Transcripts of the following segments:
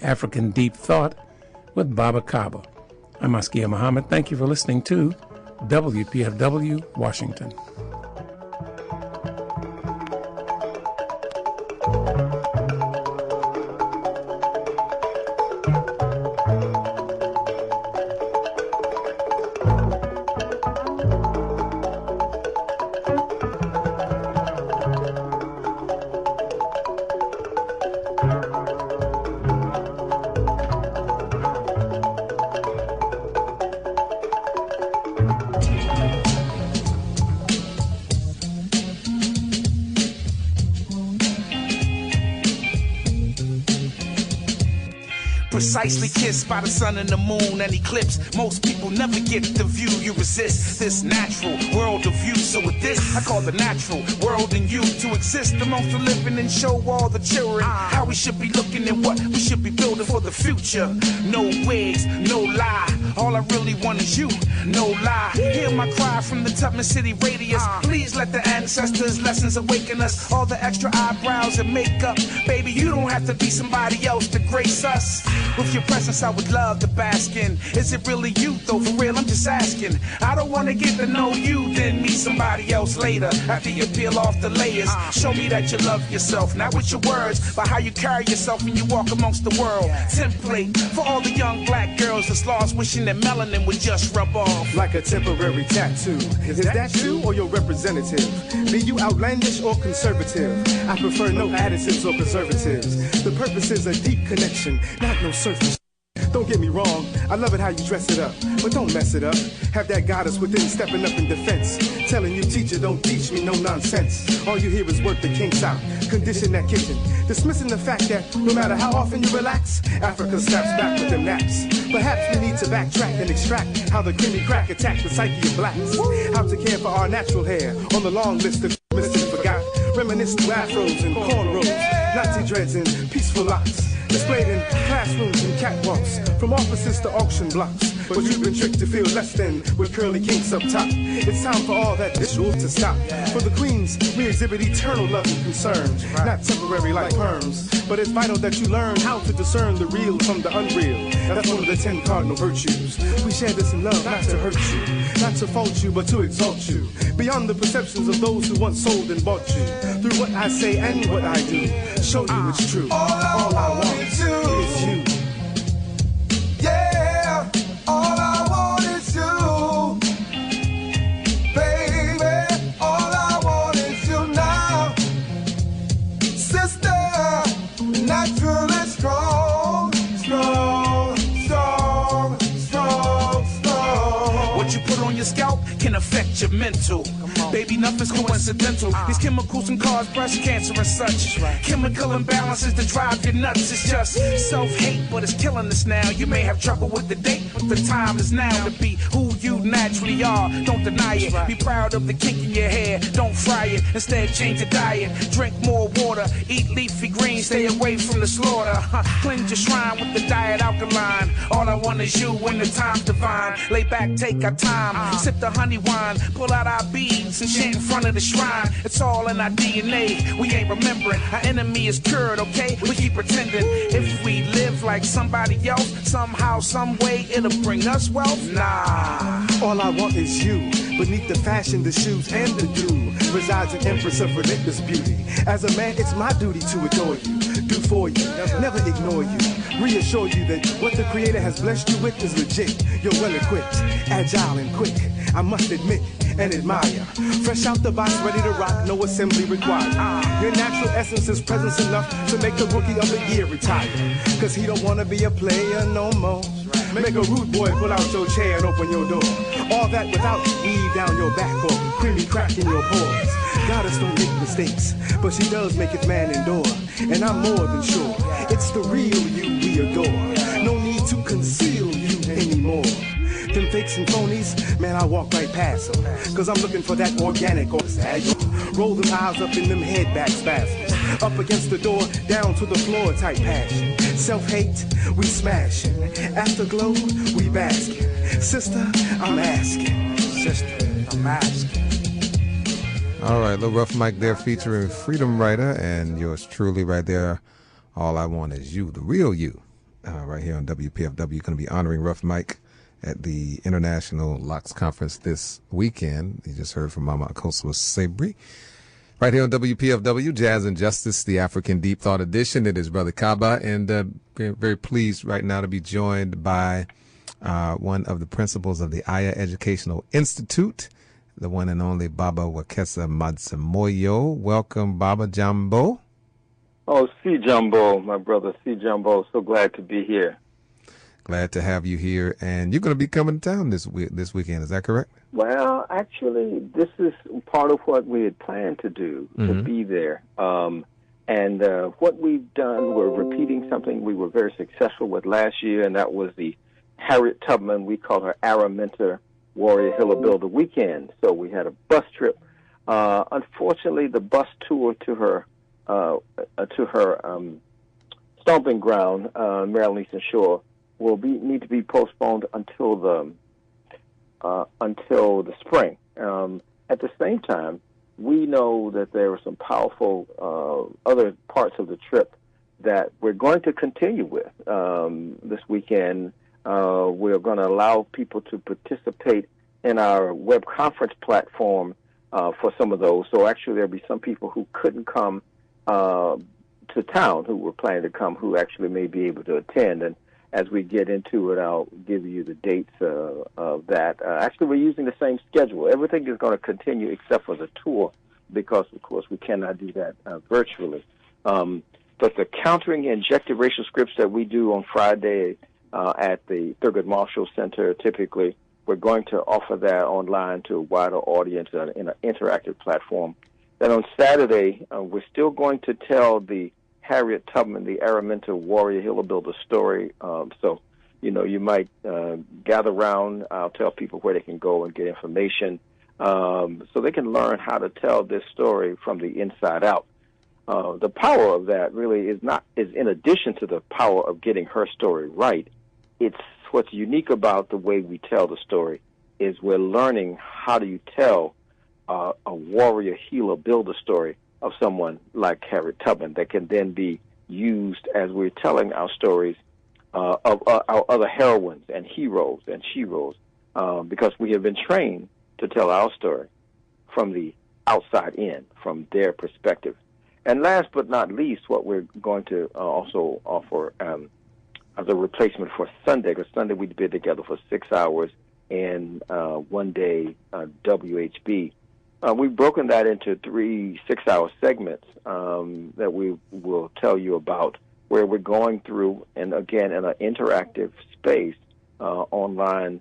African Deep Thought with Baba Kaba. I'm Askia Muhammad. Thank you for listening to WPFW Washington. Precisely kissed by the sun and the moon and eclipse. Most people never get the view you resist. This natural world of you. So with this, I call the natural world in you to exist amongst the living and show all the children how we should be looking and what we should be building for the future. No wigs, no lie. All I really want is you, no lie. Hear my cry from the Tubman City radius. Please let the ancestors' lessons awaken us. All the extra eyebrows and makeup. Baby, you don't have to be somebody else to grace us. With your presence, I would love to bask in. Is it really you, though? For real, I'm just asking. I don't want to get to know you, then meet somebody else later. After you peel off the layers, show me that you love yourself. Not with your words, but how you carry yourself when you walk amongst the world. Template for all the young black girls that's lost, wishing that melanin would just rub off. Like a temporary tattoo. Is that you or your representative? Be you outlandish or conservative? I prefer no additives or preservatives. The purpose is a deep connection, not no surface. Don't get me wrong, I love it how you dress it up, but don't mess it up. Have that goddess within stepping up in defense, telling you, teacher, don't teach me no nonsense. All you hear is work the kinks out, condition that kitchen, dismissing the fact that no matter how often you relax, Africa snaps back with them naps. Perhaps we need to backtrack and extract how the creamy crack attacked the psyche of blacks. How to care for our natural hair on the long list of mistakes forgot. Reminisce through afros and cornrows, Nazi dreads and peaceful locks. Displayed in classrooms and catwalks, from offices to auction blocks. But you've been tricked to feel less than with curly kinks up top. It's time for all that visual to stop. For the queens, we exhibit eternal love and concern, not temporary like perms. But it's vital that you learn how to discern the real from the unreal. That's one of the 10 cardinal virtues. We share this in love, not to hurt you, not to fault you, but to exalt you. Beyond the perceptions of those who once sold and bought you. Through what I say and what I do, show you it's true. All I want is you. Yeah, all I want is you. Baby, all I want is you now. Sister, naturally strong, strong, strong, strong, strong. What you put on your scalp can affect your mental. Baby, nothing's coincidental. These chemicals can cause breast cancer and such. Chemical imbalances that drive you nuts. It's just self-hate, but it's killing us now. You may have trouble with the date, but the time is now to be who you naturally are. Don't deny it. Be proud of the kink in your hair. Don't fry it. Instead, change your diet. Drink more water. Eat leafy greens. Stay away from the slaughter. Cleanse your shrine with the diet alkaline. All I want is you when the time's divine. Lay back, take our time. Sip the honey wine. Pull out our beads and chant in front of the shrine. It's all in our DNA. We ain't remembering. Our enemy is cured, okay? We keep pretending. If we live like somebody else, somehow, some way, it'll bring us wealth. Nah. All I want is you. Beneath the fashion, the shoes, and the do resides an empress of relentless beauty. As a man, it's my duty to adore you, do for you, never ignore you. Reassure you that what the Creator has blessed you with is legit. You're well equipped, agile and quick. I must admit and admire. Fresh out the box, ready to rock, no assembly required. Your natural essence is presence enough to make the rookie of the year retire. Cause he don't wanna be a player no more. Make a rude boy pull out your chair and open your door. All that without weave down your back or creamy crack in your pores. Goddess don't make mistakes, but she does make it man endure. And I'm more than sure, it's the real you we adore. No need to conceal you anymore. Them fakes and phonies, man, I walk right past them. Cause I'm looking for that organic or sad. Roll them eyes up in them head back spasms. Up against the door, down to the floor type passion. Self-hate, we smashing. Afterglow, we basking. Sister, I'm asking. Sister, I'm asking. All right, Little Rough Mike there featuring Freedom Writer and yours truly right there. All I want is you, the real you. right here on WPFW. Going to be honoring Rough Mike at the International Locks Conference this weekend. You just heard from Mama Akosua Sabri. Right here on WPFW, Jazz and Justice, the African Deep Thought Edition. It is Brother Kaba, and very pleased right now to be joined by one of the principals of the Aya Educational Institute, the one and only Baba Wekesa Madzimoyo. Welcome, Baba Jambo. Oh, C. Jumbo, my brother, C. Jumbo. So glad to be here. Glad to have you here. And you're going to be coming to town this weekend, is that correct? Well, actually, this is part of what we had planned to do, to be there. And what we've done, we're repeating something we were very successful with last year, and that was the Harriet Tubman, we call her Araminta Warrior Hilla Builder Weekend. So we had a bus trip. Unfortunately, the bus tour to her stomping ground, Maryland Eastern Shore, will need to be postponed until the spring. At the same time, we know that there are some powerful other parts of the trip that we're going to continue with this weekend. We're going to allow people to participate in our web conference platform for some of those. So actually there'll be some people who couldn't come to town who were planning to come who actually may be able to attend. And as we get into it, I'll give you the dates of that. Actually, we're using the same schedule. Everything is going to continue except for the tour because, of course, we cannot do that virtually. But the countering injected racial scripts that we do on Friday at the Thurgood Marshall Center, typically, we're going to offer that online to a wider audience in an interactive platform. Then on Saturday, we're still going to tell the Harriet Tubman, the Araminta Warrior Hilla Builder story. So, you might gather around. I'll tell people where they can go and get information so they can learn how to tell this story from the inside out. The power of that really is in addition to the power of getting her story right. It's what's unique about the way we tell the story is we're learning how do you tell a warrior healer builder story of someone like Harriet Tubman that can then be used as we're telling our stories of our other heroines and heroes and sheroes, because we have been trained to tell our story from the outside in, from their perspective. And last but not least, what we're going to also offer as a replacement for Sunday, because Sunday we'd be together for 6 hours and one day WHB. We've broken that into 3 6-hour segments that we will tell you about, where we're going through, and again, in an interactive space online,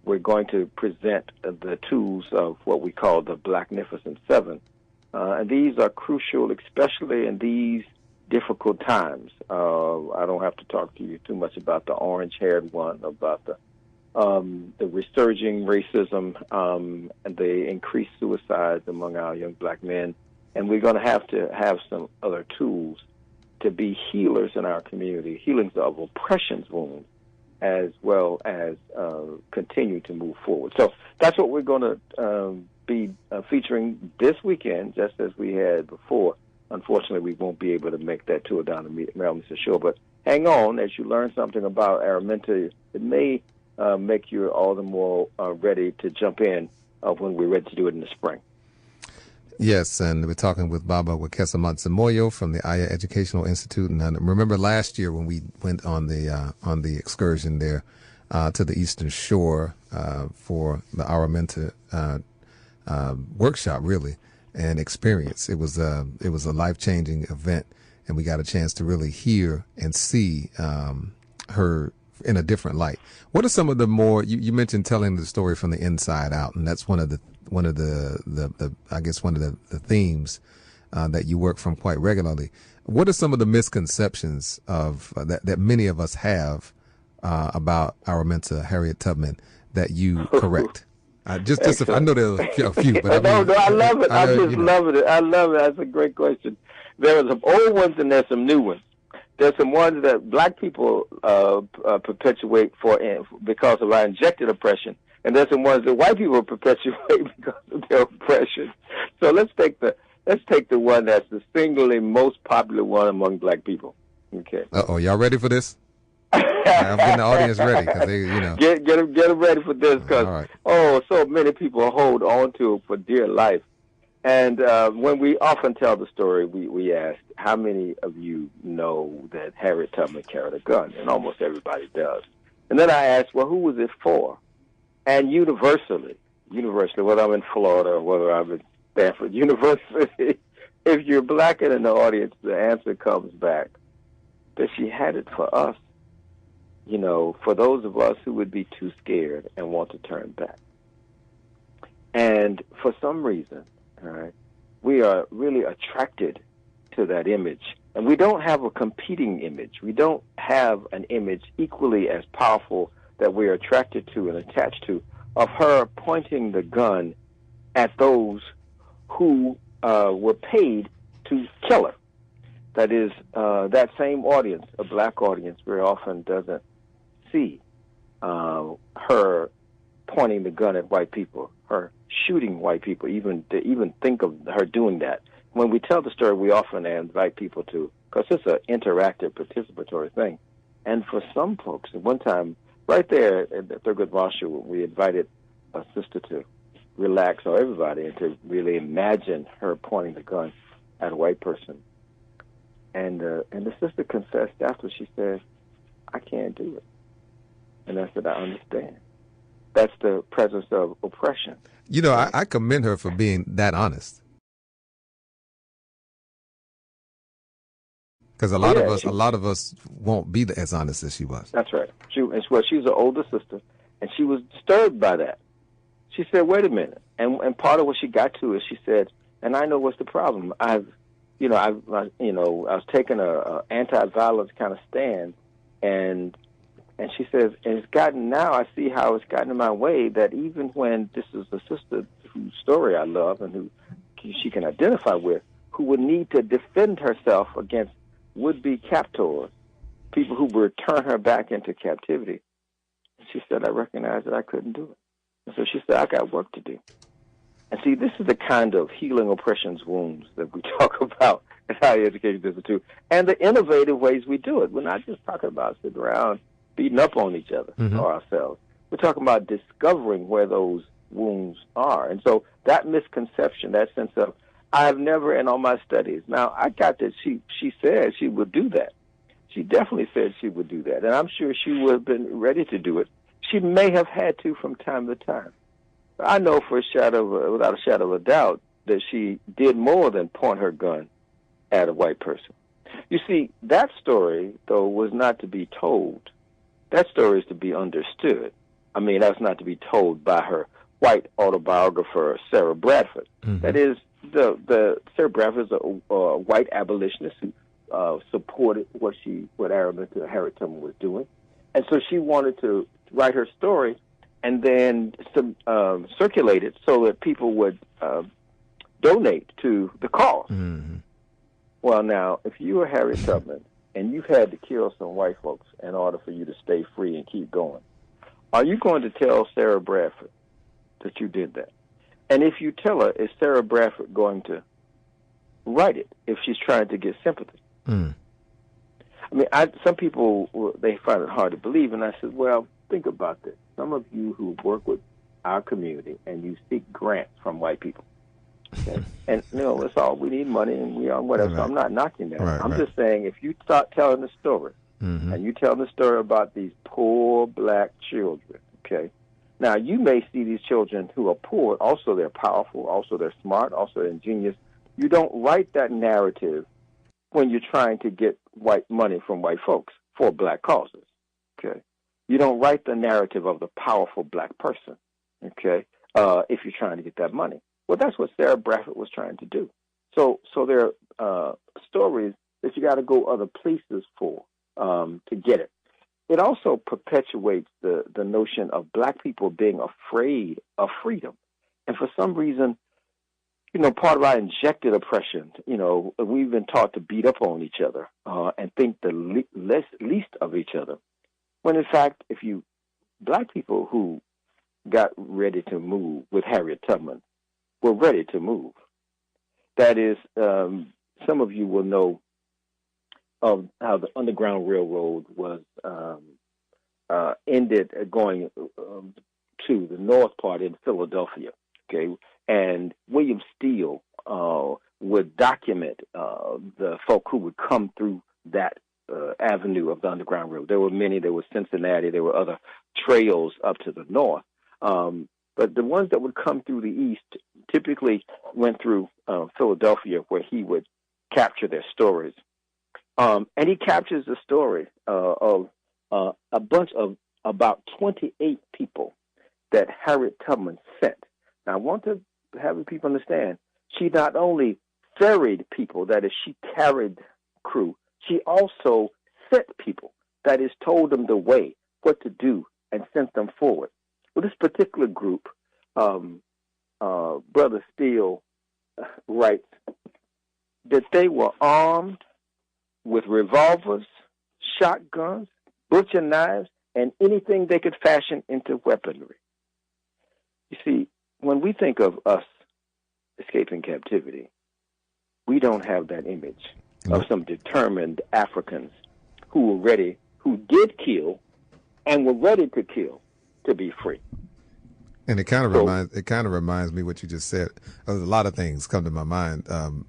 we're going to present the tools of what we call the Blacknificent Seven. And these are crucial, especially in these difficult times. I don't have to talk to you too much about the orange-haired one, about the resurging racism and the increased suicides among our young black men. And we're going to have some other tools to be healers in our community, healings of oppression's wounds, as well as continue to move forward. So that's what we're going to be featuring this weekend, just as we had before. Unfortunately, we won't be able to make that tour down to Maryland Shore, but hang on as you learn something about Araminta. It may make you all the more ready to jump in when we're ready to do it in the spring. Yes, and we're talking with Baba Wekesa Madzimoyo from the Aya Educational Institute. And I remember last year when we went on the excursion there to the Eastern Shore for the Araminta workshop, really, and experience. It was a life-changing event, and we got a chance to really hear and see her in a different light. What are some of the more you mentioned telling the story from the inside out, and that's one of the I guess one of the themes that you work from quite regularly. What are some of the misconceptions of that many of us have about Araminta Harriet Tubman that you correct? Just I know there are a few, but I love it. I just love it. I love it. That's a great question. There are some old ones and there's some new ones. There's some ones that black people perpetuate because of our injected oppression, and there's some ones that white people perpetuate because of their oppression. So let's take the one that's the singularly most popular one among black people. Okay. Uh-oh, y'all ready for this? I'm getting the audience ready because they, get them ready for this because so many people hold on to it for dear life. And when we often tell the story, we ask, how many of you know that Harriet Tubman carried a gun? And almost everybody does. And then I ask, well, who was it for? And universally, whether I'm in Florida or whether I'm in Stanford University, if you're black and in the audience, the answer comes back that she had it for us, for those of us who would be too scared and want to turn back. And for some reason, all right, we are really attracted to that image. And we don't have a competing image. We don't have an image equally as powerful that we're attracted to and attached to of her pointing the gun at those who were paid to kill her. That is, that same audience, a black audience, very often doesn't see her pointing the gun at white people, her shooting white people, even think of her doing that. When we tell the story, we often invite people to, because it's an interactive, participatory thing. And for some folks, at one time, right there at Thurgood Marshall, we invited a sister to relax, or everybody, and to really imagine her pointing the gun at a white person. And the sister confessed after. She said, I can't do it. And I said, I understand. That's the presence of oppression. I commend her for being that honest. Because a lot of us won't be as honest as she was. That's right. She was an older sister, and she was disturbed by that. She said, wait a minute. And part of what she got to is she said, and I know what's the problem. I was taking a anti-violence kind of stand, and she says, and I see how it's gotten in my way that even when this is a sister whose story I love and who she can identify with, who would need to defend herself against would-be captors, people who would turn her back into captivity. She said, I recognized that I couldn't do it. And so she said, I got work to do. And see, this is the kind of healing oppression's wounds that we talk about in higher education institute, and the innovative ways we do it. We're not just talking about sitting around beating up on each other or ourselves. We're talking about discovering where those wounds are. And so that misconception, that sense of, I've never, in all my studies, now I got that she said she would do that. She definitely said she would do that. And I'm sure she would have been ready to do it. She may have had to from time to time. I know without a shadow of a doubt, that she did more than point her gun at a white person. You see, that story, though, was not to be told. That story is to be understood. I mean, that's not to be told by her white autobiographer, Sarah Bradford. Mm-hmm. That is, the Sarah Bradford is a white abolitionist who supported what Araminta Harriet Tubman was doing. And so she wanted to write her story and then circulate it so that people would donate to the cause. Mm-hmm. Well, now, if you were Harriet Tubman and you've had to kill some white folks in order for you to stay free and keep going, are you going to tell Sarah Bradford that you did that? And if you tell her, is Sarah Bradford going to write it if she's trying to get sympathy? Mm. I mean, some people, they find it hard to believe, and I said, well, think about this. Some of you who work with our community and you seek grants from white people, okay? And, it's all, we need money and we are whatever, right. So I'm not knocking that. Right, I'm just saying, if you start telling the story, mm-hmm. and you tell the story about these poor black children, okay? Now, you may see these children who are poor, also they're powerful, also they're smart, also they're ingenious. You don't write that narrative when you're trying to get white money from white folks for black causes, okay? You don't write the narrative of the powerful black person, okay, if you're trying to get that money. Well, that's what Sarah Bradford was trying to do. So there are stories that you got to go other places for to get it. It also perpetuates the notion of black people being afraid of freedom. And for some reason, part of our injected oppression, we've been taught to beat up on each other and think the least of each other. When in fact, black people who got ready to move with Harriet Tubman were ready to move. That is, some of you will know of how the Underground Railroad was ended going to the north part in Philadelphia. Okay, and William Steele would document the folk who would come through that avenue of the Underground Railroad. There were many. There was Cincinnati. There were other trails up to the north. But the ones that would come through the east typically went through Philadelphia, where he would capture their stories. And he captures the story of a bunch of about 28 people that Harriet Tubman sent. Now, I want to have people understand, she not only ferried people, that is, she carried crew, she also sent people, that is, told them the way, what to do, and sent them forward. Well, this particular group, Brother Steele writes that they were armed with revolvers, shotguns, butcher knives, and anything they could fashion into weaponry. You see, when we think of us escaping captivity, we don't have that image of some determined Africans who were ready, who did kill and were ready to kill to be free. And it kind of reminds me what you just said. A lot of things come to my mind,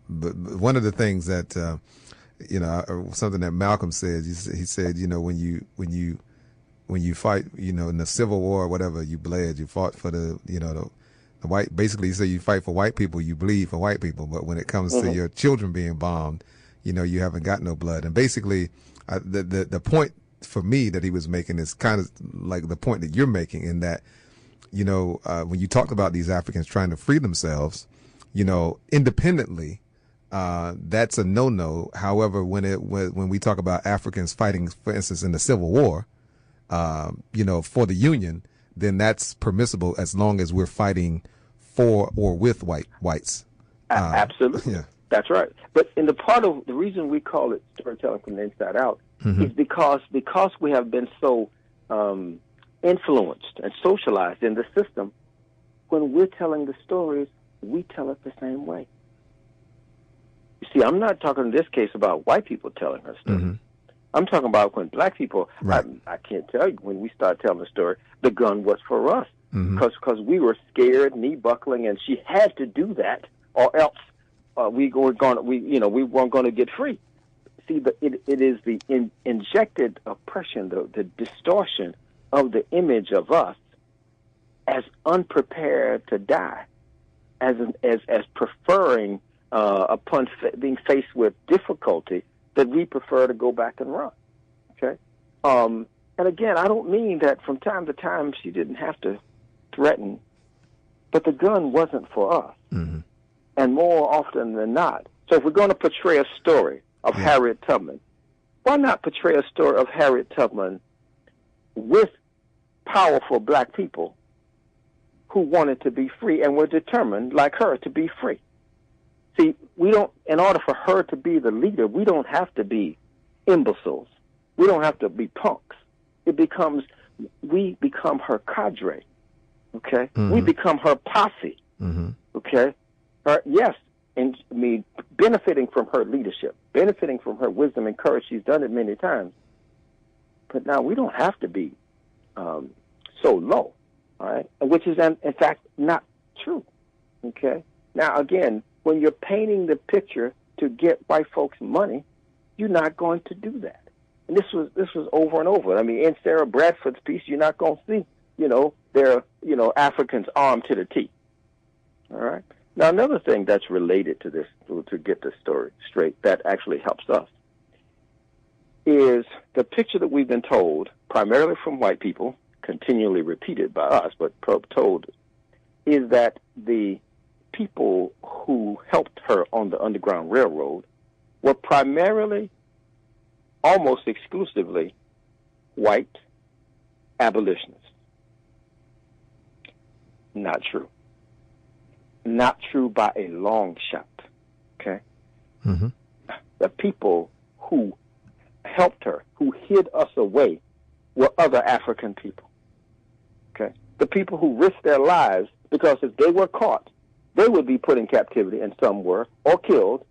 but one of the things that something that Malcolm said. He said, when you fight, in the Civil War or whatever, you bled, you fought for the white. Basically, he said you fight for white people, you bleed for white people. But when it comes to your children being bombed, you haven't got no blood. And basically, the point for me that he was making is kind of like the point that you're making, in that, when you talked about these Africans trying to free themselves, independently, that's a no-no. However, when we talk about Africans fighting, for instance, in the Civil War, for the Union, then that's permissible as long as we're fighting for or with whites. Absolutely. Yeah. That's right. But in the reason we call it storytelling from the inside out is because we have been so influenced and socialized in the system. When we're telling the stories, we tell it the same way. You see, I'm not talking in this case about white people telling her story. I'm talking about when black people, right. I can't tell you, when we start telling the story, the gun was for us. Because we were scared, knee buckling, and she had to do that, or else we weren't going to get free. See, it is the injected oppression, the distortion of the image of us as unprepared to die, as preferring upon being faced with difficulty, that we prefer to go back and run. Okay, and again, I don't mean that from time to time she didn't have to threaten, but the gun wasn't for us, and more often than not. So if we're going to portray a story of Harriet Tubman, why not portray a story of Harriet Tubman with powerful black people who wanted to be free and were determined, like her, to be free? See, in order for her to be the leader, we don't have to be imbeciles. We don't have to be punks. We become her cadre, okay? We become her posse, okay? Yes, and benefiting from her leadership, benefiting from her wisdom and courage. She's done it many times. But now we don't have to be so low, all right? Which is, in fact, not true, okay? Now, again, when you're painting the picture to get white folks money, you're not going to do that. And this was over and over. I mean, in Sarah Bradford's piece, you're not going to see, they're, Africans armed to the teeth. All right? Now, another thing that's related to this, to get this story straight, that actually helps us, is the picture that we've been told, primarily from white people, continually repeated by us, but told, is that the people who helped her on the Underground Railroad were primarily, almost exclusively, white abolitionists. Not true. Not true by a long shot, okay? The people who helped her, who hid us away, were other African people, okay? The people who risked their lives, because if they were caught, they would be put in captivity, and some were, or killed,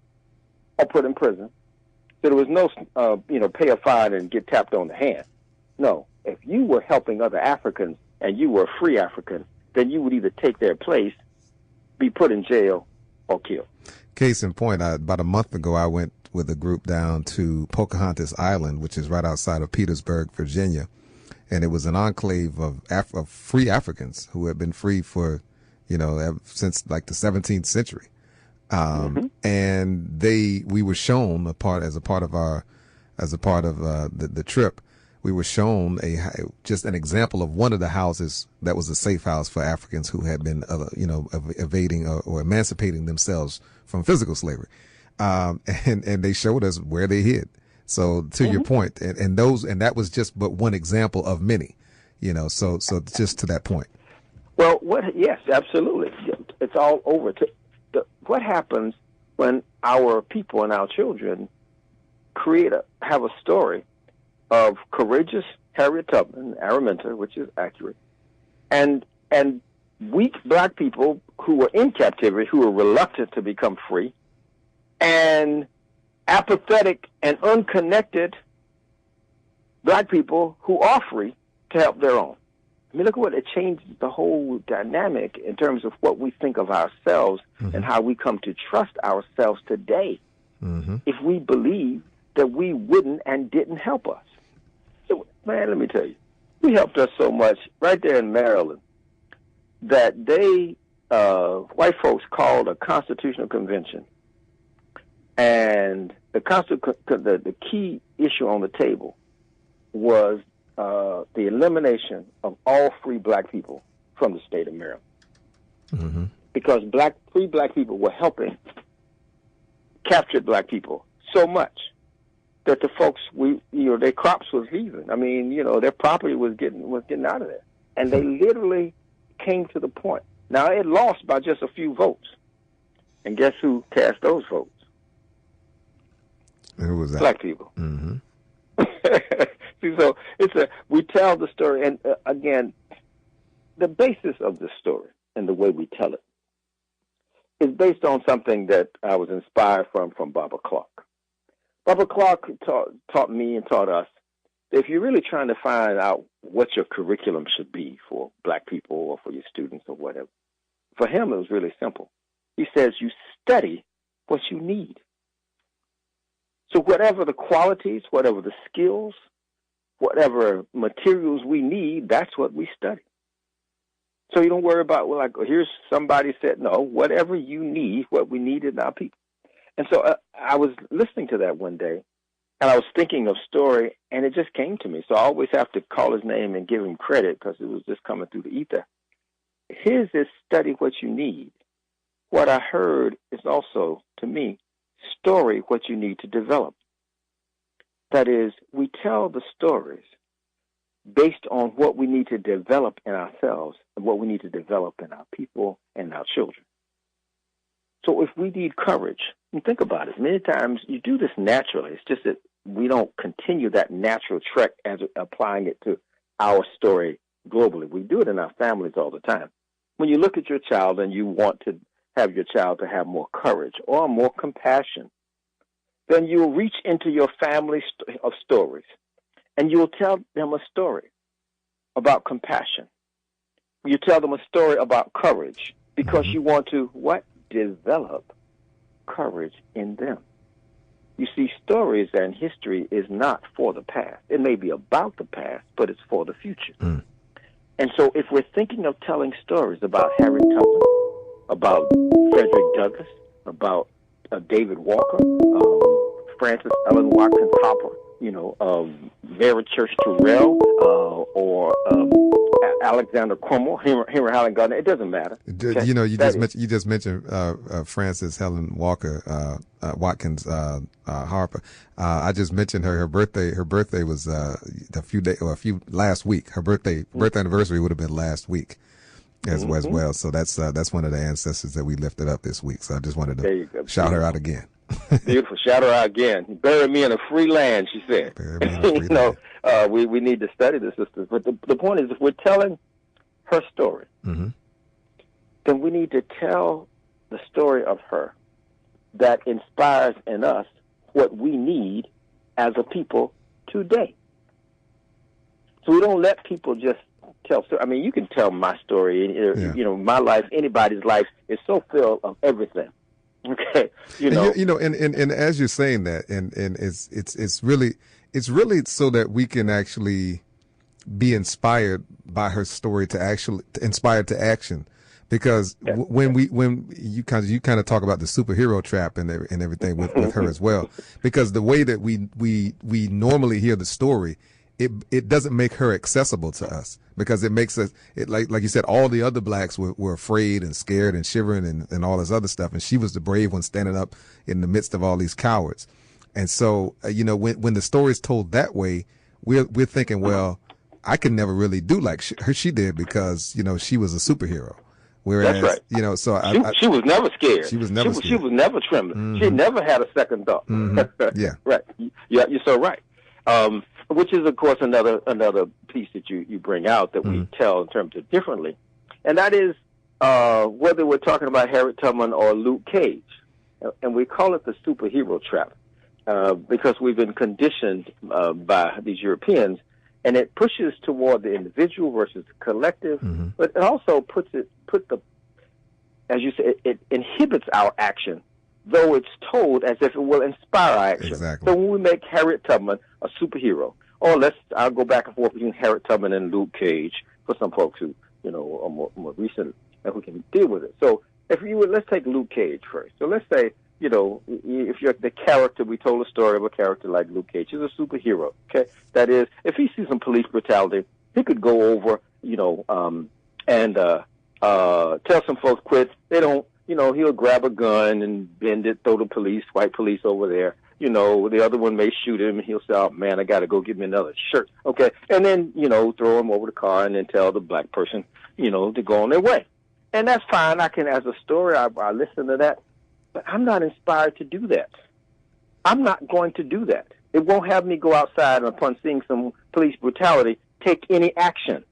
or put in prison. So there was no, pay a fine and get tapped on the hand. No, if you you were helping other Africans and you were a free African, then you would either take their place, be put in jail, or killed. Case in point, about a month ago, I went with a group down to Pocahontas Island, which is right outside of Petersburg, Virginia. And it was an enclave of free Africans who had been free for, since like the 17th century. And we were shown as a part of the trip, we were shown just an example of one of the houses that was a safe house for Africans who had been, evading or emancipating themselves from physical slavery. And they showed us where they hid. So to your point, and that was just but one example of many, so just to that point. Well, yes, absolutely. It's all over. What happens when our people and our children have a story of courageous Harriet Tubman, Araminta, which is accurate, and weak black people who were in captivity, who were reluctant to become free, and apathetic and unconnected black people who are free to help their own. I mean, look at what it changes the whole dynamic in terms of what we think of ourselves and how we come to trust ourselves today if we believe that we wouldn't and didn't help us. So, man, let me tell you, we helped us so much right there in Maryland that white folks called a constitutional convention. And the key issue on the table was the elimination of all free black people from the state of Maryland. Because free black people were helping captured black people so much that the folks, their crops was leaving. I mean, their property was getting out of there. And they literally came to the point. Now, it lost by just a few votes. And guess who cast those votes? Who was that? Black people. See, so we tell the story, and again, the basis of the story and the way we tell it is based on something that I was inspired from Barbara Clark. Barbara Clark taught me and taught us that if you're really trying to find out what your curriculum should be for black people or for your students or whatever, for him it was really simple. He says you study what you need. So whatever the qualities, whatever the skills, whatever materials we need, that's what we study. So you don't worry about, here's somebody said, no, whatever you need, what we need in our people. And so I was listening to that one day, and I was thinking of story, and it just came to me. So I always have to call his name and give him credit because it was just coming through the ether. His is study what you need. What I heard is also, to me, story what you need to develop. That is, we tell the stories based on what we need to develop in ourselves and what we need to develop in our people and our children. So if we need courage, and think about it, many times you do this naturally. It's just that we don't continue that natural trek as applying it to our story globally. We do it in our families all the time. When you look at your child and you want to have your child to have more courage or more compassion, then you'll reach into your family of stories and you'll tell them a story about compassion. You tell them a story about courage because you want to, develop courage in them. You see, stories and history is not for the past. It may be about the past, but it's for the future. And so if we're thinking of telling stories about Harriet Tubman, about Frederick Douglass, about David Walker, Frances Ellen Watkins Hopper, Vera Church Terrell, or Alexander Crummell, Henry Highland Gardner. It doesn't matter. Okay? You just mentioned Frances Helen Walker Watkins Harper. I just mentioned her. Her birthday was last week. Her birthday anniversary would have been last week as well. So that's one of the ancestors that we lifted up this week. So I just wanted to shout her out again. Beautiful. Shout her out again. Bury me in a free land, she said. We need to study the sisters. But the point is, if we're telling her story, then we need to tell the story of her that inspires in us what we need as a people today. So we don't let people just tell. I mean, you can tell my story. You know, my life, anybody's life is so filled of everything. Okay, and as you're saying that, and it's really so that we can actually be inspired by her story inspired to action. Because when you kind of talk about the superhero trap and everything with her as well, because the way that we normally hear the story, it doesn't make her accessible to us, because it makes us like you said, all the other blacks were afraid and scared and shivering and all this other stuff, and she was the brave one standing up in the midst of all these cowards. And so when the story is told that way, we're thinking, well, I can never really do like she did, because she was a superhero. Whereas, that's right. So she was never scared. She was never scared. She was never trembling. Mm-hmm. She never had a second thought. Mm-hmm. Yeah. Right. Yeah, you're so right. Which is, of course, another piece that you bring out that we tell in terms of differently. And that is whether we're talking about Harriet Tubman or Luke Cage. And we call it the superhero trap because we've been conditioned by these Europeans. And it pushes toward the individual versus the collective, but it also as you say, it inhibits our action, though it's told as if it will inspire our action. Exactly. So when we make Harriet Tubman a superhero, or I'll go back and forth between Harriet Tubman and Luke Cage for some folks who, are more recent and who can deal with it. So let's take Luke Cage first. So let's say, if you're the character, we told a story of a character like Luke Cage. He's a superhero, okay? That is, if he sees some police brutality, he could go over, and tell some folks quit. They don't, he'll grab a gun and bend it, throw the white police over there. The other one may shoot him, and he'll say, oh, man, I got to go get me another shirt, okay? And then, throw him over the car and then tell the black person, to go on their way. And that's fine. I can, as a story, I listen to that. But I'm not inspired to do that. I'm not going to do that. It won't have me go outside and upon seeing some police brutality, take any action.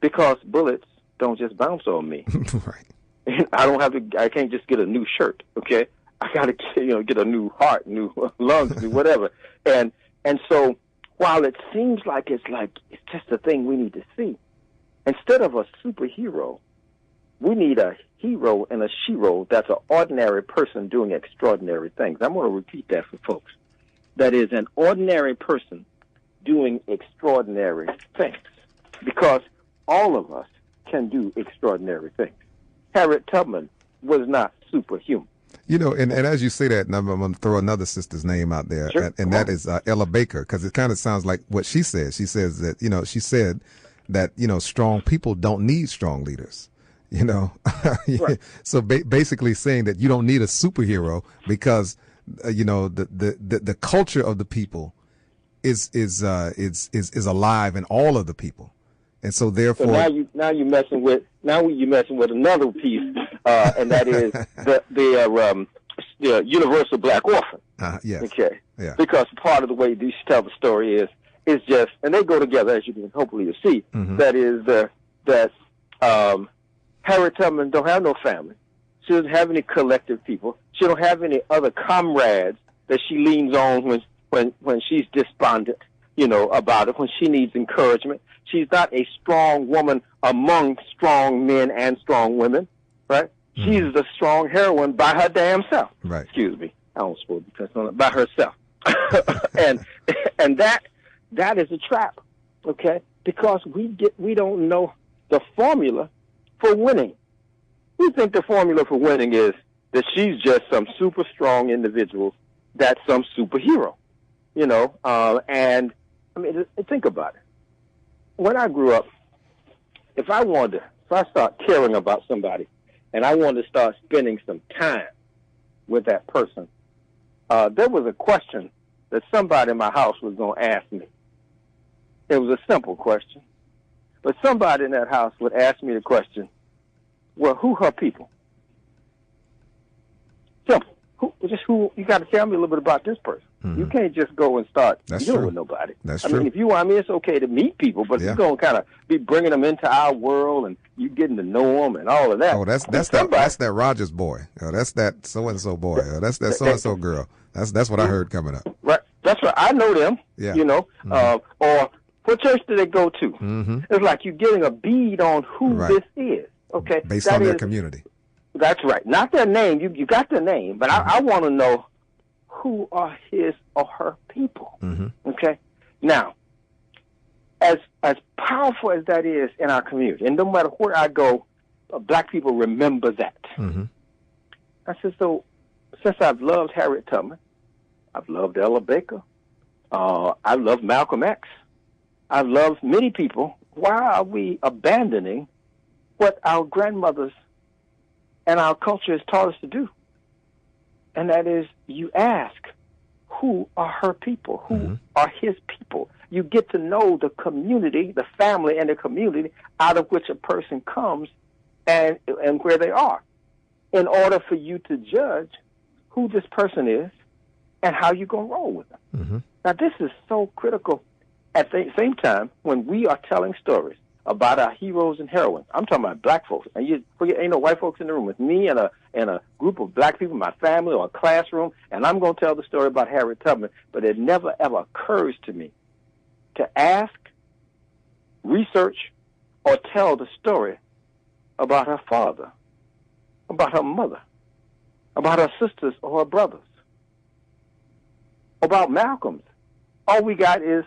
Because bullets don't just bounce on me. Right. I can't just get a new shirt, okay? I got to, get a new heart, new lungs, new whatever. And so while it seems like it's just a thing we need to see, instead of a superhero, we need a hero and a shero that's an ordinary person doing extraordinary things. I'm going to repeat that for folks. That is an ordinary person doing extraordinary things, because all of us can do extraordinary things. Harriet Tubman was not superhuman. And as you say that, and I'm going to throw another sister's name out there, sure. and that is Ella Baker, because it kind of sounds like what she says. She says that, she said that, strong people don't need strong leaders. Right. So basically saying that you don't need a superhero, because the culture of the people is alive in all of the people, and so therefore now you're messing with another piece, and that is the universal black orphan. Yes. Okay. Yeah. Because part of the way these tell the story is just, and they go together, as you can hopefully see. That is that Harriet Tubman don't have no family. She doesn't have any collective people. She don't have any other comrades that she leans on when she's despondent, about it, when she needs encouragement. She's not a strong woman among strong men and strong women, right? She's the strong heroine by her damn self. Right. Excuse me. I don't suppose because on it by herself. and that is a trap, okay? Because we don't know the formula for winning. We think the formula for winning is that she's just some super strong individual that's some superhero, and I mean, think about it. When I grew up, if I start caring about somebody and I wanted to start spending some time with that person, there was a question that somebody in my house was going to ask me. It was a simple question. But somebody in that house would ask me the question, well, who her people? Simple. Who? You got to tell me a little bit about this person. You can't just go and start dealing with nobody. That's true. Mean, if you, it's okay to meet people, but you're going to kind of be bringing them into our world and you getting to know them and all of that. Oh, that's that Rogers boy. Oh, that's that so and so boy. Oh, that's that so and so girl. That's what I heard coming up. Right. That's right. I know them. Yeah. Or What church do they go to? Mm-hmm. It's like you're getting a bead on who Right. this is. Okay, Based on their community. That's right. Not their name. You got their name, but I want to know who are his or her people. Mm-hmm. Okay. Now, as powerful as that is in our community, and no matter where I go, black people remember that. Mm-hmm. I said, so since I've loved Harriet Tubman, I've loved Ella Baker, I love Malcolm X, I've loved many people, why are we abandoning what our grandmothers and our culture has taught us to do? And that is, you ask, who are her people? Who are his people? You get to know the community, the family and the community out of which a person comes and where they are, in order for you to judge who this person is and how you're going to roll with them. Mm-hmm. Now, this is so critical. At the same time, when we are telling stories about our heroes and heroines, I'm talking about black folks, and you forget, ain't no white folks in the room. It's me and a group of black people, my family, or a classroom, and I'm going to tell the story about Harriet Tubman, but it never, ever occurs to me to ask, research, or tell the story about her father, about her mother, about her sisters or her brothers, about Malcolm's. All we got is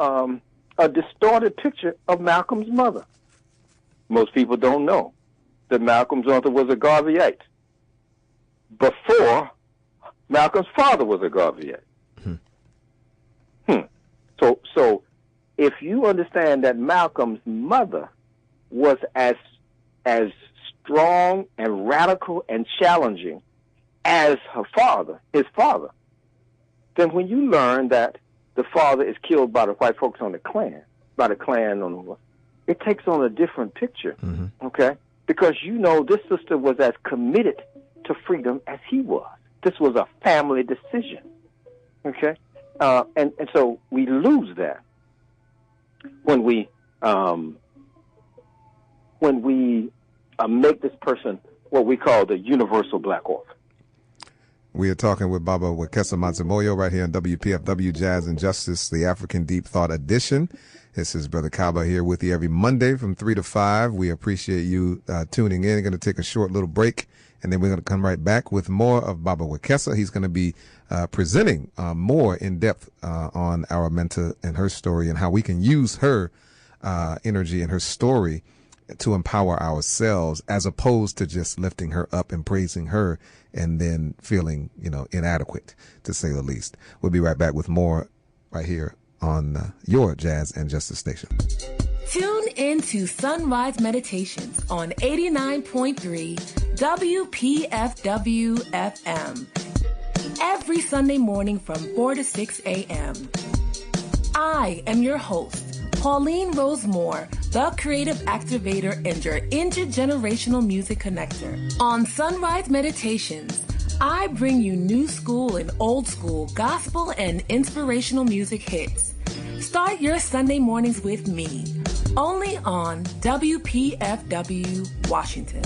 a distorted picture of Malcolm's mother. Most people don't know that Malcolm's mother was a Garveyite before Malcolm's father was a Garveyite. So if you understand that Malcolm's mother was as strong and radical and challenging as her father, his father, then when you learn that the father is killed by the white folks on the Klan, it takes on a different picture, okay? Because you know this sister was as committed to freedom as he was. This was a family decision, okay? And so we lose that when we make this person what we call the universal black orphan. We are talking with Baba Wekesa Madzimoyo right here on WPFW Jazz and Justice, the African Deep Thought Edition. This is Brother Kaba here with you every Monday from 3 to 5. We appreciate you tuning in. We're going to take a short little break, and then we're going to come right back with more of Baba Wekesa. He's going to be presenting more in depth on Araminta and her story and how we can use her energy and her story to empower ourselves, as opposed to just lifting her up and praising her and then feeling, inadequate, to say the least. We'll be right back with more right here on your Jazz and Justice station. Tune in to Sunrise Meditations on 89.3 WPFW FM every Sunday morning from 4 to 6 a.m. I am your host, Pauline Rosemore, the creative activator and your intergenerational music connector. On Sunrise Meditations, I bring you new school and old school gospel and inspirational music hits. Start your Sunday mornings with me, only on WPFW Washington.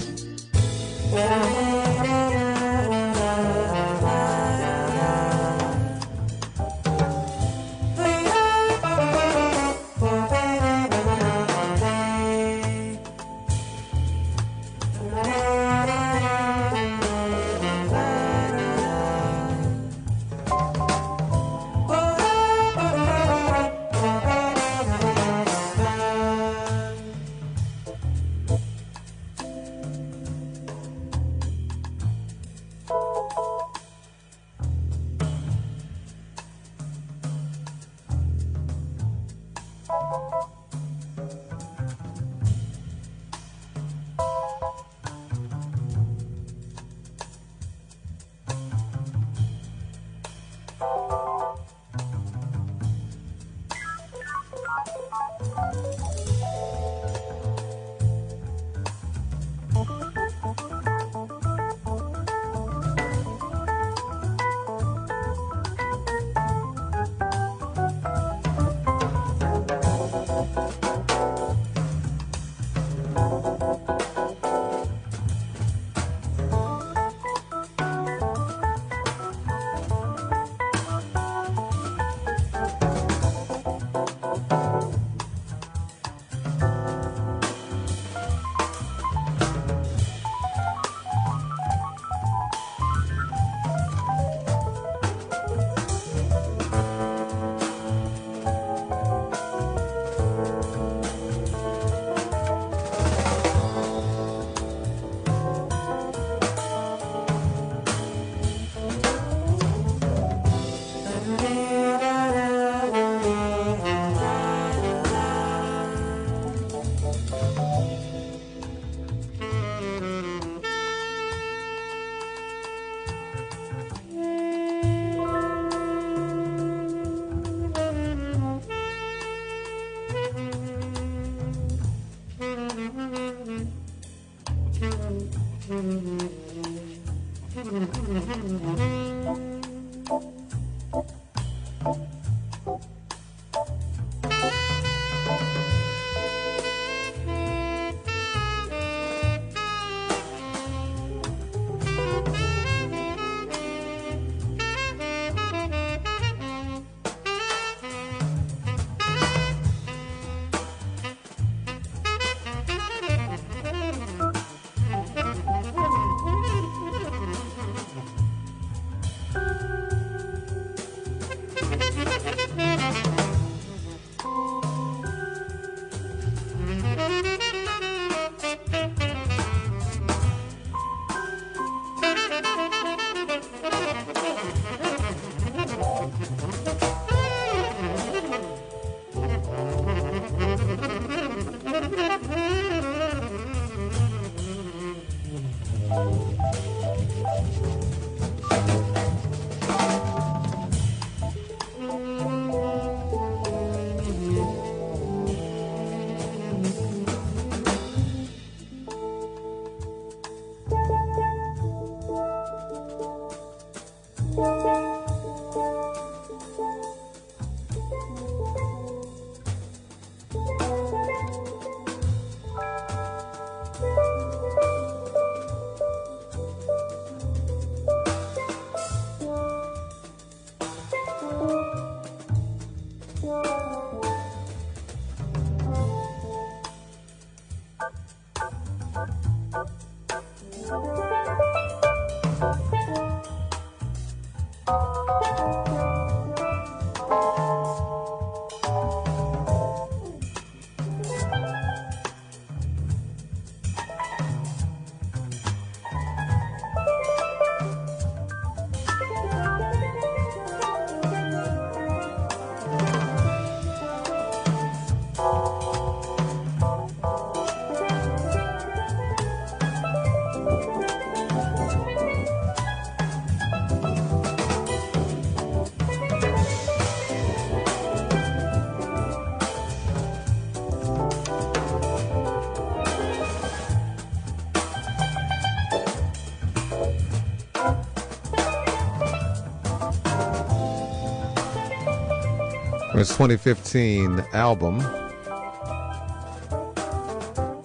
his 2015 album,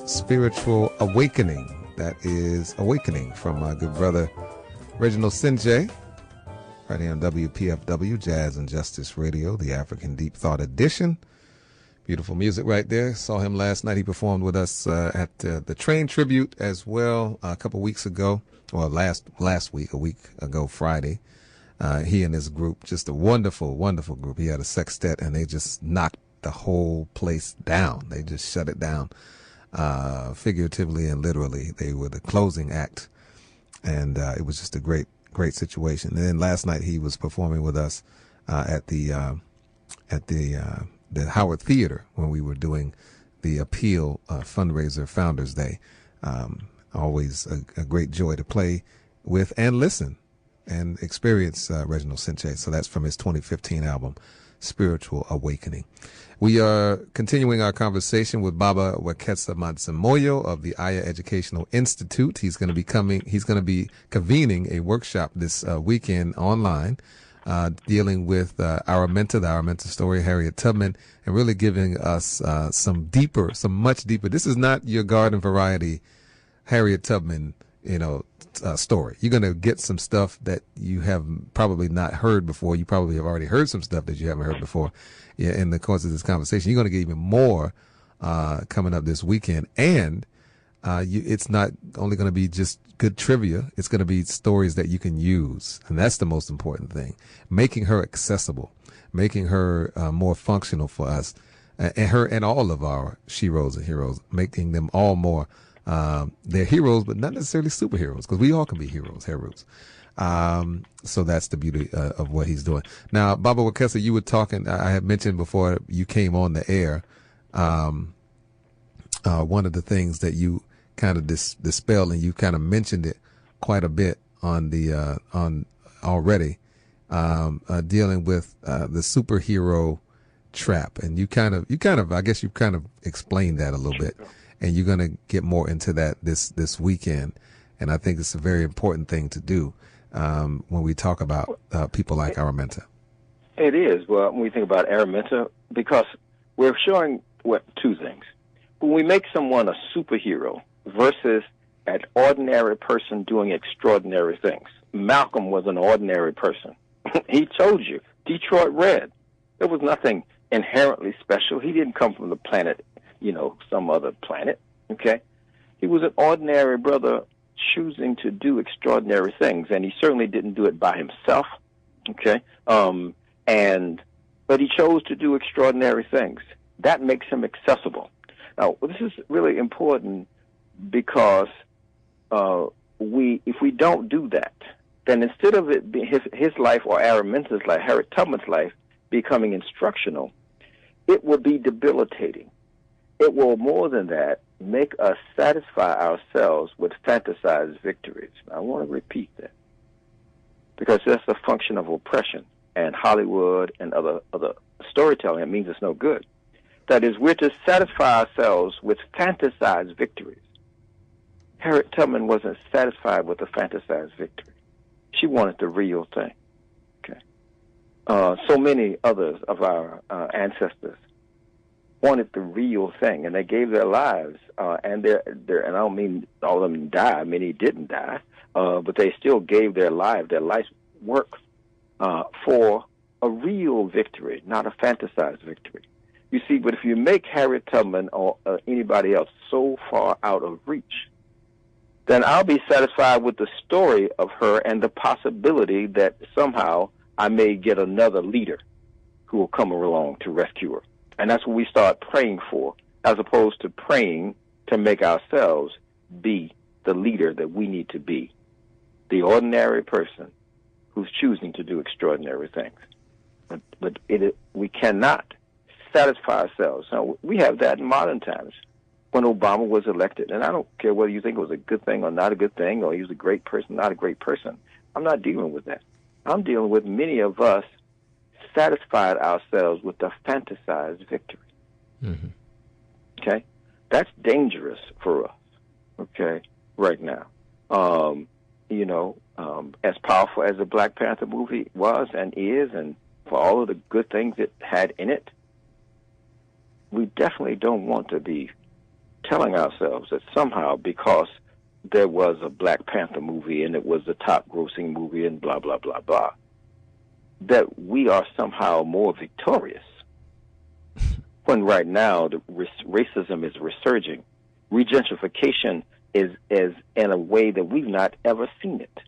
Spiritual Awakening. That is Awakening from my good brother Reginald Sinjay, right here on WPFW, Jazz and Justice Radio, the African Deep Thought Edition. Beautiful music right there. Saw him last night. He performed with us at the Train Tribute as well a couple weeks ago, or last week, a week ago Friday. He and his group, just a wonderful, wonderful group. He had a sextet, and they just knocked the whole place down. They just shut it down. Figuratively and literally. They were the closing act, and it was just a great situation. And then last night he was performing with us at the Howard Theater when we were doing the Appeal fundraiser Founders Day. Always a great joy to play with and listen and experience Reginald Sinche. So that's from his 2015 album, Spiritual Awakening. We are continuing our conversation with Baba Wekesa Madzimoyo of the Aya Educational Institute. He's going to be convening a workshop this weekend online, dealing with Araminta, the Araminta story, Harriet Tubman, and really giving us some much deeper. This is not your garden variety Harriet Tubman, story. You're going to get some stuff that you have probably not heard before. You probably have already heard some stuff that you haven't heard before. Yeah, in the course of this conversation, you're going to get even more coming up this weekend. And it's not only going to be just good trivia. It's going to be stories that you can use. And that's the most important thing. Making her accessible, making her more functional for us, and all of our sheroes and heroes, making them all more they're heroes, but not necessarily superheroes, because we all can be heroes. So that's the beauty of what he's doing. Now, Baba Wekesa, you were talking, I had mentioned before you came on the air, one of the things that you kind of dispelled, and you kind of mentioned it quite a bit on already, dealing with the superhero trap. And you kind of explained that a little bit. And you're going to get more into that this weekend. And I think it's a very important thing to do when we talk about people like Araminta. It is. Well, when we think about Araminta, because we're showing two things. When we make someone a superhero versus an ordinary person doing extraordinary things. Malcolm was an ordinary person. He told you, Detroit Red. There was nothing inherently special. He didn't come from the planet, some other planet, okay? He was an ordinary brother choosing to do extraordinary things, and he certainly didn't do it by himself, okay? But he chose to do extraordinary things. That makes him accessible. Now, this is really important because if we don't do that, then instead of it being his life or Araminta's life, Harriet Tubman's life, becoming instructional, it will be debilitating. It will, more than that, make us satisfy ourselves with fantasized victories. I want to repeat that, because that's a function of oppression, and Hollywood and other storytelling. It means it's no good. That is, we're to satisfy ourselves with fantasized victories. Harriet Tubman wasn't satisfied with the fantasized victory. She wanted the real thing. Okay. So many others of our ancestors wanted the real thing, and they gave their lives, and and I don't mean all of them died, many didn't die, but they still gave their life's work for a real victory, not a fantasized victory. You see, but if you make Harriet Tubman or anybody else so far out of reach, then I'll be satisfied with the story of her and the possibility that somehow I may get another leader who will come along to rescue her. And that's what we start praying for, as opposed to praying to make ourselves be the leader that we need to be, the ordinary person who's choosing to do extraordinary things. But we cannot satisfy ourselves. Now, we have that in modern times when Obama was elected. And I don't care whether you think it was a good thing or not a good thing, or he was a great person, not a great person. I'm not dealing with that. I'm dealing with many of us satisfied ourselves with the fantasized victory. Mm-hmm. Okay? That's dangerous for us, okay, right now. As powerful as the Black Panther movie was and is, and for all of the good things it had in it, we definitely don't want to be telling ourselves that somehow because there was a Black Panther movie and it was the top grossing movie and blah, blah, blah, blah, that we are somehow more victorious. When right now the racism is resurging, regentrification is in a way that we've not ever seen it.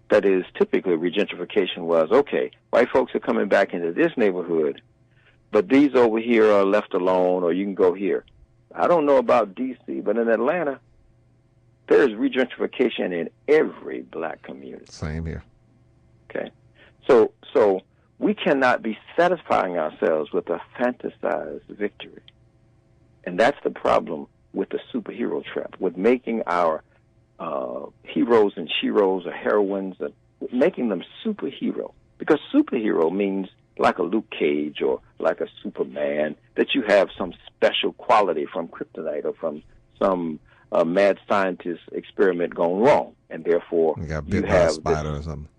That is, typically regentrification was, okay, white folks are coming back into this neighborhood, but these over here are left alone, or you can go here. I don't know about D.C., but in Atlanta, there is regentrification in every Black community. Same here. Okay. So we cannot be satisfying ourselves with a fantasized victory. And that's the problem with the superhero trap, with making our heroes and sheroes or heroines, and making them superhero. Because superhero means like a Luke Cage or like a Superman, that you have some special quality from kryptonite or from some mad scientist experiment gone wrong. And therefore you got bit by a spider or something.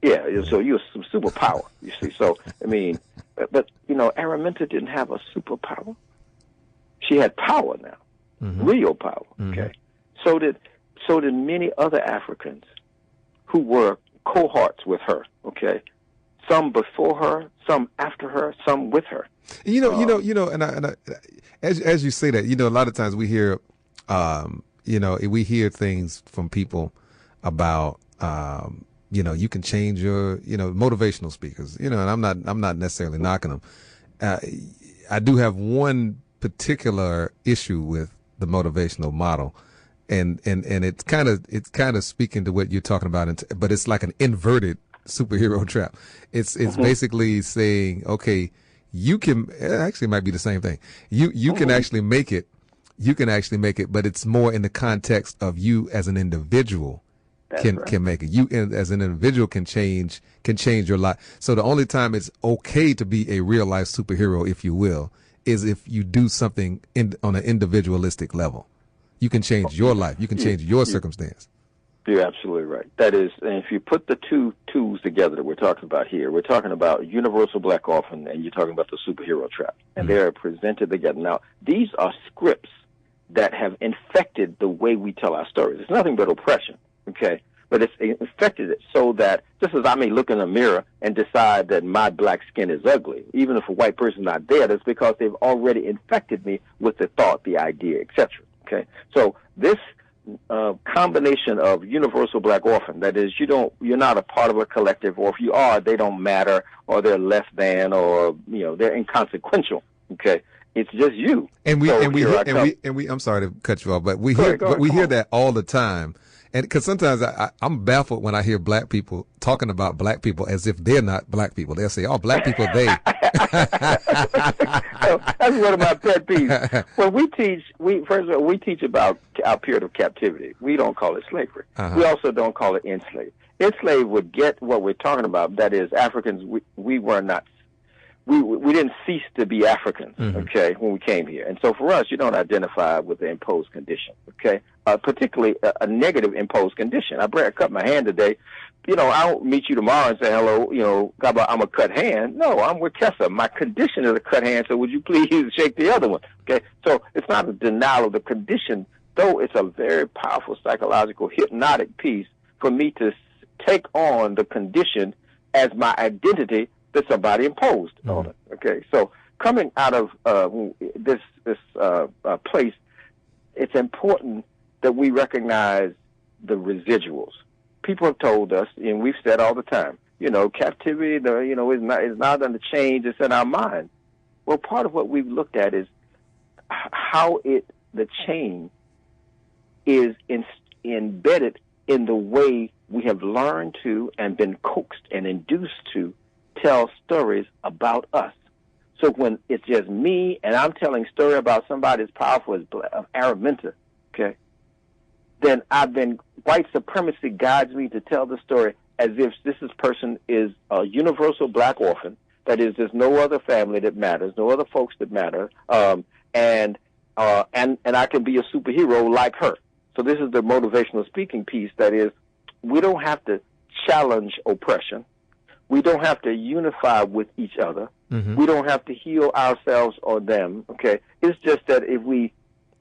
Yeah, so you're some superpower, you see. So, I mean, but Araminta didn't have a superpower. She had power now, real power, okay? So did many other Africans who were cohorts with her, okay? Some before her, some after her, some with her. And I, as you say that, a lot of times we hear, we hear things from people about, you can change your, motivational speakers, and I'm not necessarily knocking them. I do have one particular issue with the motivational model, and it's kind of speaking to what you're talking about, but it's like an inverted superhero trap. It's basically saying, okay, you can, actually it might be the same thing. You can actually make it. You can actually make it, but it's more in the context of you as an individual. Can make it. You as an individual can change your life. So the only time it's okay to be a real life superhero, if you will, is if you do something on an individualistic level. You can change your life. You can change your circumstance. You're absolutely right. That is, and if you put the two tools together that we're talking about here, we're talking about universal black orphan, and you're talking about the superhero trap, and they are presented together. Now, these are scripts that have infected the way we tell our stories. It's nothing but oppression. Okay, but it's infected it so that just as I may look in a mirror and decide that my black skin is ugly, even if a white person's not there, that's because they've already infected me with the thought, the idea, etc. Okay, so this combination of universal black orphan, that is, you're not a part of a collective, or if you are, they don't matter, or they're less than, or they're inconsequential. Okay. It's just you. And we I'm sorry to cut you off, but we hear that all the time. And because sometimes I'm baffled when I hear black people talking about black people as if they're not black people. They'll say, "Oh, black people, they." That's one of my pet peeves. When we teach about our period of captivity. We don't call it slavery. We also don't call it enslaved. Enslaved would get what we're talking about. That is, Africans. We were not. We didn't cease to be Africans, okay, when we came here. And so for us, you don't identify with the imposed condition, okay, particularly a negative imposed condition. I cut my hand today. I don't meet you tomorrow and say, hello, Kaba, I'm a cut hand. No, I'm Wekesa. My condition is a cut hand, so would you please shake the other one, okay? So it's not a denial of the condition, though it's a very powerful psychological, hypnotic piece for me to take on the condition as my identity that somebody imposed on it. Okay, so coming out of this place, it's important that we recognize the residuals. People have told us, and we've said all the time, captivity, is not going to change. It's in our mind. Well, part of what we've looked at is how the change is embedded in the way we have learned to and been coaxed and induced to tell stories about us. So when it's just me and I'm telling a story about somebody as powerful as Araminta, okay, then white supremacy guides me to tell the story as if this person is a universal black orphan. That is, there's no other family that matters, no other folks that matter, and I can be a superhero like her. So this is the motivational speaking piece. That is, we don't have to challenge oppression. We don't have to unify with each other. Mm-hmm. We don't have to heal ourselves or them. Okay, it's just that if we,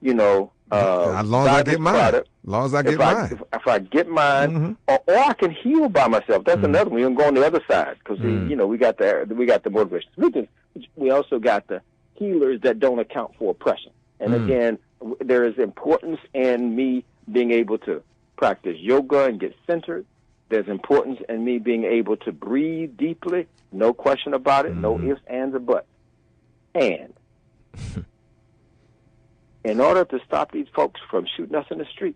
as long as I get mine. As long as I get mine. If I get mine, or I can heal by myself. That's another one. You can go on the other side because we got the motivation. We also got the healers that don't account for oppression. And again, there is importance in me being able to practice yoga and get centered. There's importance in me being able to breathe deeply. No question about it. No ifs, ands, or buts. And in order to stop these folks from shooting us in the street,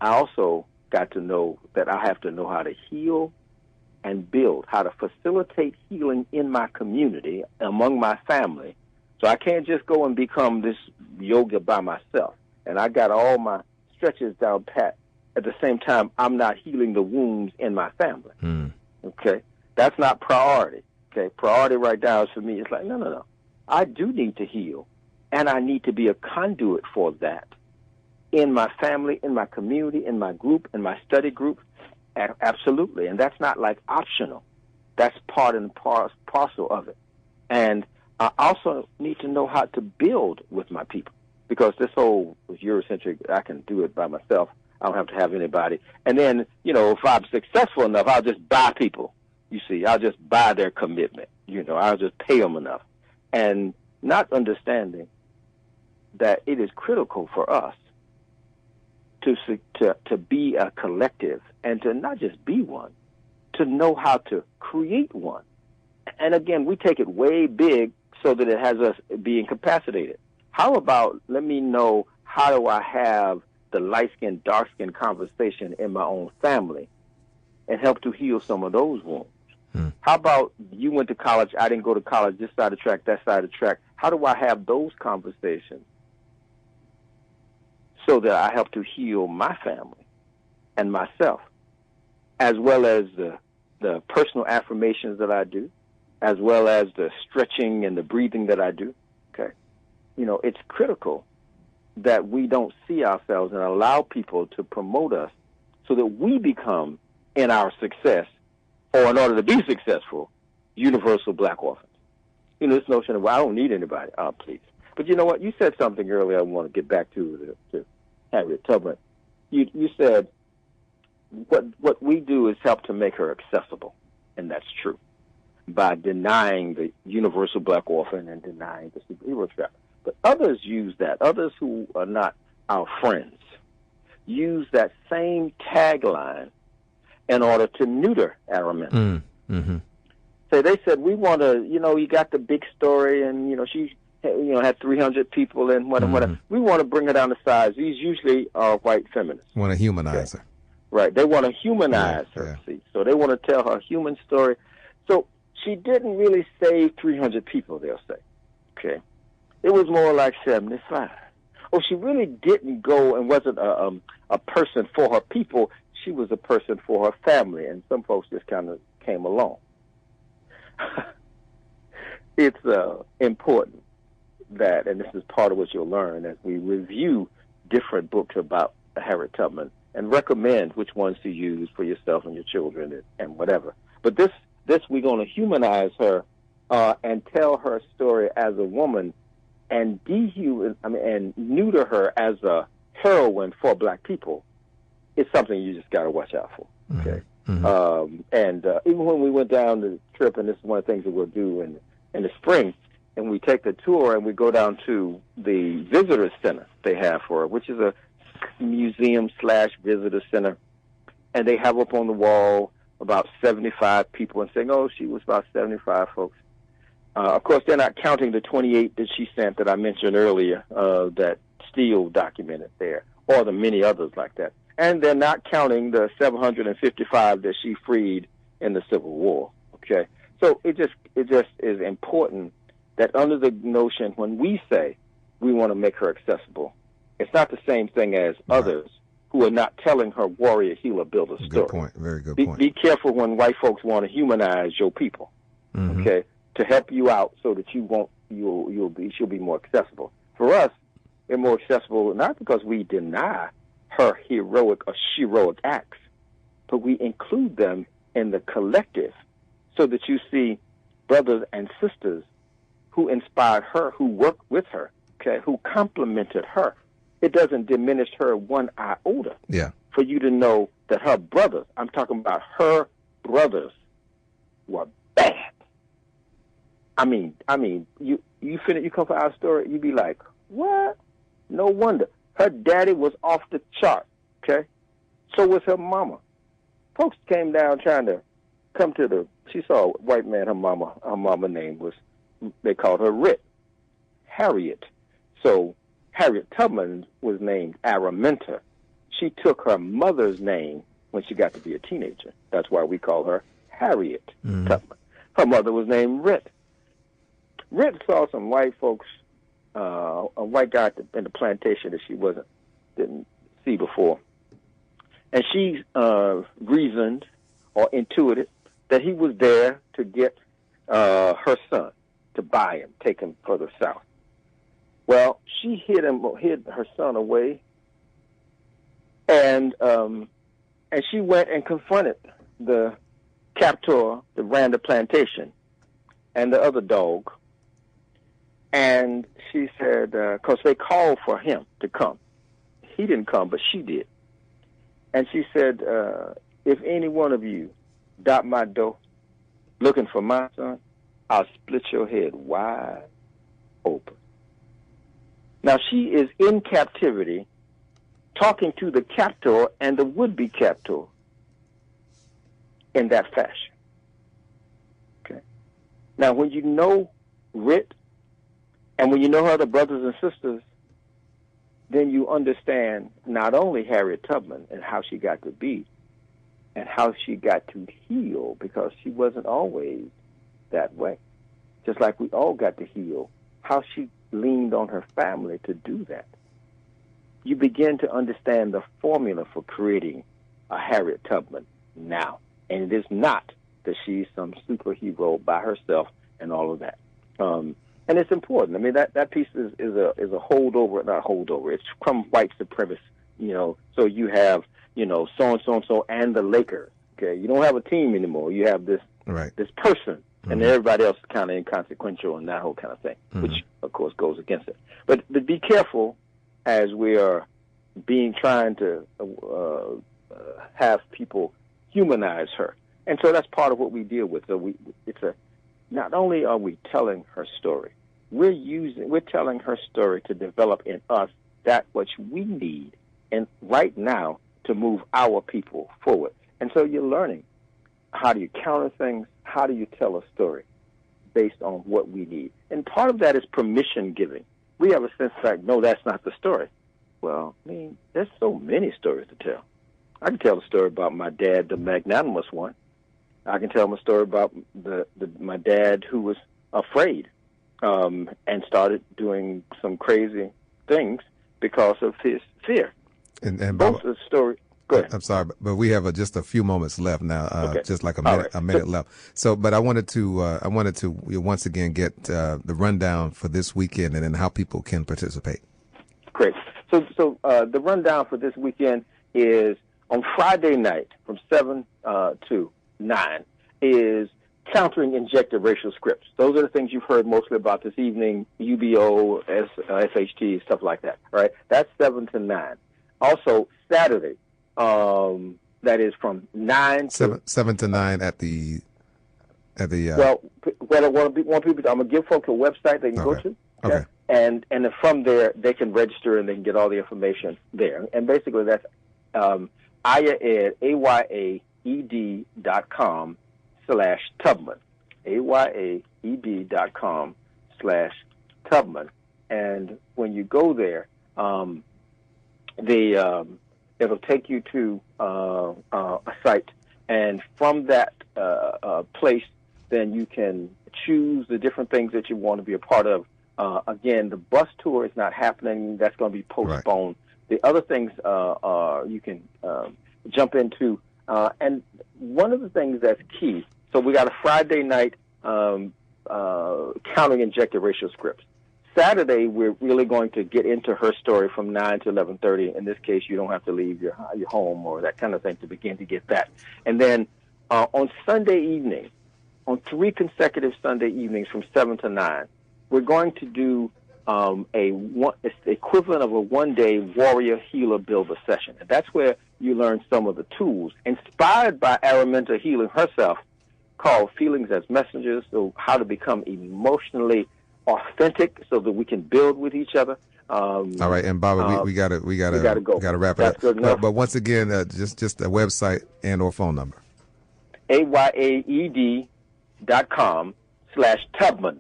I also got to know that I have to know how to heal and build, how to facilitate healing in my community, among my family. So I can't just go and become this yoga by myself. And I got all my stretches down pat. At the same time, I'm not healing the wounds in my family. Okay? That's not priority. Okay? Priority right now is for me. It's like, no. I do need to heal, and I need to be a conduit for that in my family, in my community, in my group, in my study group. Absolutely. And that's not like optional. That's part and parcel of it. And I also need to know how to build with my people, because this whole Eurocentric, I can do it by myself. I don't have to have anybody. And then, if I'm successful enough, I'll just buy people. You see, I'll just buy their commitment. I'll just pay them enough. And not understanding that it is critical for us to be a collective, and to not just be one, to know how to create one. And again, we take it way big so that it has us be incapacitated. How about let me know, how do I have the light-skinned, dark-skinned conversation in my own family and help to heal some of those wounds? How about you went to college, I didn't go to college, this side of the track, that side of the track. How do I have those conversations so that I help to heal my family and myself, as well as the personal affirmations that I do, as well as the stretching and the breathing that I do? Okay. It's critical that we don't see ourselves and allow people to promote us so that we become, in our success, or in order to be successful, universal black orphans. This notion of, well, I don't need anybody. Oh, please. But you know what? You said something earlier I want to get back to Harriet Tubman. You said what we do is help to make her accessible, and that's true, by denying the universal black orphan and denying the superhero trap. But others use that. Others who are not our friends use that same tagline in order to neuter Araminta. So they said, we want to, you got the big story, and, she, had 300 people and whatever. We want to bring her down to size. These usually are white feminists. Want to humanize her. Right. They want to humanize her. See? So they want to tell her human story. So she didn't really save 300 people, they'll say. Okay. It was more like 75. Oh, she really didn't go and wasn't a person for her people. She was a person for her family, and some folks just kind of came along. It's important that, and this is part of what you'll learn as we review different books about Harriet Tubman and recommend which ones to use for yourself and your children and whatever. But this we're going to humanize her and tell her story as a woman, and and neuter her as a heroine for black people. It's something you just got to watch out for. Okay. And even when we went down the trip, and this is one of the things that we'll do in the spring, and we take the tour and we go down to the visitor center they have for her, which is a museum/visitor center, and they have up on the wall about 75 people and saying, oh, she was about 75 folks. Of course, they're not counting the 28 that she sent that I mentioned earlier, that Steele documented there, or the many others like that. And they're not counting the 755 that she freed in the Civil War. Okay, so it just is important that under the notion when we say we want to make her accessible, it's not the same thing as others who are not telling her warrior, healer, builder story. Good point. Very good point. Be careful when white folks want to humanize your people. Okay, to help you out so that she'll be more accessible. For us, they're more accessible not because we deny her heroic or sheroic acts, but we include them in the collective so that you see brothers and sisters who inspired her, who worked with her, okay, who complimented her. It doesn't diminish her one iota. Yeah. For you to know that her brothers, I'm talking about her brothers, were bad. I mean, you come for OurStory, you be like, what? No wonder. Her daddy was off the chart, okay? So was her mama. Folks came down trying to come to she saw a white man, her mama name was, they called her Harriet. So Harriet Tubman was named Araminta. She took her mother's name when she got to be a teenager. That's why we call her Harriet Tubman. Her mother was named Rit. Rit saw some white folks, a white guy in the plantation that she didn't see before. And she reasoned or intuited that he was there to get her son, to buy him, take him further south. Well, she hid her son away, and she went and confronted the captor that ran the plantation and the other dog. And she said, because they called for him to come. He didn't come, but she did. And she said, if any one of you dot my door looking for my son, I'll split your head wide open. Now, she is in captivity talking to the captor and the would-be captor in that fashion. Okay. Now, when you know Rit and when you know her other brothers and sisters, then you understand not only Harriet Tubman and how she got to be and how she got to heal, because she wasn't always that way. Just like we all got to heal, how she leaned on her family to do that. You begin to understand the formula for creating a Harriet Tubman now. And it is not that she's some superhero by herself and all of that. And it's important. I mean, that piece is a holdover, not holdover. It's from white supremacy, So you have, so-and-so and the Lakers. Okay, you don't have a team anymore. You have this person, and everybody else is kind of inconsequential and that whole kind of thing, which of course goes against it. But be careful as we are trying to have people humanize her, and so that's part of what we deal with. So not only are we telling her story, we're telling her story to develop in us that which we need and right now to move our people forward. And so you're learning how do you counter things, how do you tell a story based on what we need. And part of that is permission giving. We have a sense like, no, that's not the story. Well, I mean, there's so many stories to tell. I can tell a story about my dad, the magnanimous one. I can tell them a story about my dad who was afraid and started doing some crazy things because of his fear. And both the story. Go ahead. I'm sorry, but we have just a few moments left now, okay. Just like a minute left. So, but I wanted to once again get the rundown for this weekend and then how people can participate. Great. So the rundown for this weekend is on Friday night from 7 to 9 is countering injected racial scripts. Those are the things you've heard mostly about this evening, UBO, FHT, stuff like that, right? That's 7 to 9. Also, Saturday, that is from 9 to... 7 to 9 at the Well, what I want people, I'm going to give folks a website they can go to. Okay. And then from there, they can register and they can get all the information there. And basically, that's AyaEd.com/Tubman. AyaEd.com/Tubman. And when you go there, it'll take you to a site. And from that place, then you can choose the different things that you want to be a part of. Again, the bus tour is not happening. That's going to be postponed. Right. The other things you can jump into. And one of the things that's key, so we got a Friday night countering injected racial scripts. Saturday, we're really going to get into her story from 9 to 11:30. In this case, you don't have to leave your home or that kind of thing to begin to get that. And then on Sunday evening, on 3 consecutive Sunday evenings from 7 to 9, we're going to do it's the equivalent of a one-day warrior healer builder session. And that's where you learn some of the tools inspired by Araminta healing herself, called Feelings as Messengers, so how to become emotionally authentic so that we can build with each other. All right, and Baba, we gotta go. Wrap it That's up. Good enough. But once again, just a website and or phone number. AYAED.com/Tubman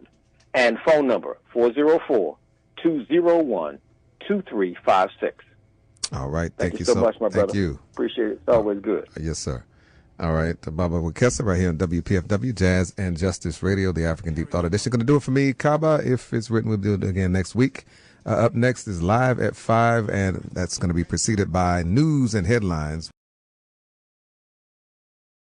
and phone number 404-201-2356. All right, Thank you so much, my brother. Thank you. Appreciate it. It's always good. Yes, sir. All right, Baba Wekesa right here on WPFW Jazz and Justice Radio, the African Deep Thought Edition. Going to do it for me, Kaba. If it's written, we'll do it again next week. Up next is Live at 5, and that's going to be preceded by news and headlines.